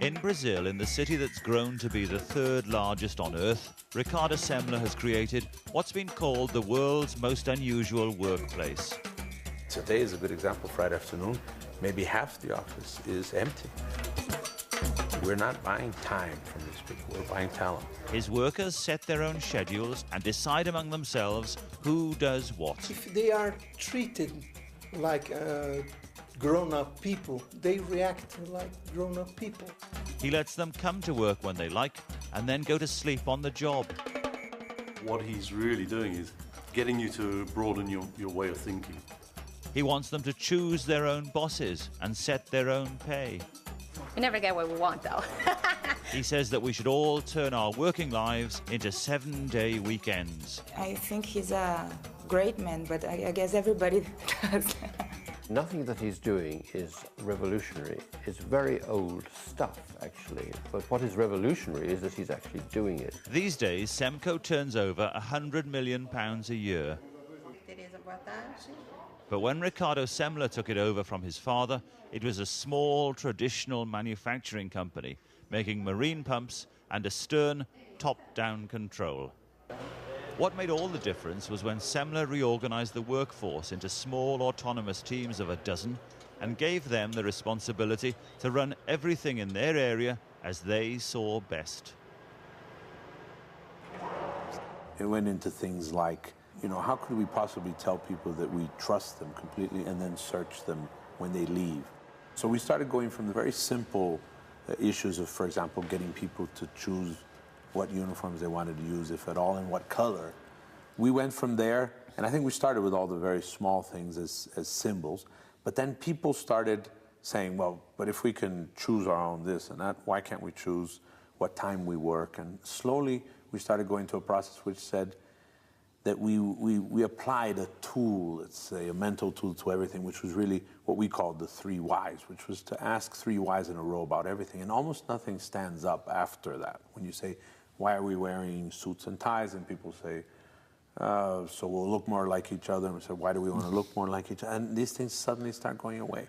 In Brazil, in the city that's grown to be the third largest on Earth, Ricardo Semler has created what's been called the world's most unusual workplace. Today is a good example. Friday afternoon, maybe half the office is empty. We're not buying time from these people, we're buying talent. His workers set their own schedules and decide among themselves who does what. If they are treated like grown-up people, they react like grown-up people. He lets them come to work when they like and then go to sleep on the job. What he's really doing is getting you to broaden your way of thinking. He wants them to choose their own bosses and set their own pay. We never get what we want, though. He says that we should all turn our working lives into 7-day weekends. I think he's a great man, but I guess everybody does. Nothing that he's doing is revolutionary. It's very old stuff, actually. But what is revolutionary is that he's actually doing it. These days, Semco turns over £100 million a year. But when Ricardo Semler took it over from his father, it was a small, traditional manufacturing company, making marine pumps and a stern, top-down control. What made all the difference was when Semler reorganized the workforce into small, autonomous teams of a dozen and gave them the responsibility to run everything in their area as they saw best. It went into things like, how could we possibly tell people that we trust them completely and then search them when they leave? So we started going from the very simple issues of, for example, getting people to choose what uniforms they wanted to use, if at all, and what color. We went from there, and I think we started with all the very small things as symbols, but then people started saying, well, but if we can choose our own this and that, why can't we choose what time we work? And slowly we started going to a process which said that we applied a tool, let's say, a mental tool to everything, which was really what we called the 3 whys, which was to ask 3 whys in a row about everything, and almost nothing stands up after that. When you say, why are we wearing suits and ties? And people say, so we'll look more like each other. And we say, why do we want to look more like each other? And these things suddenly start going away.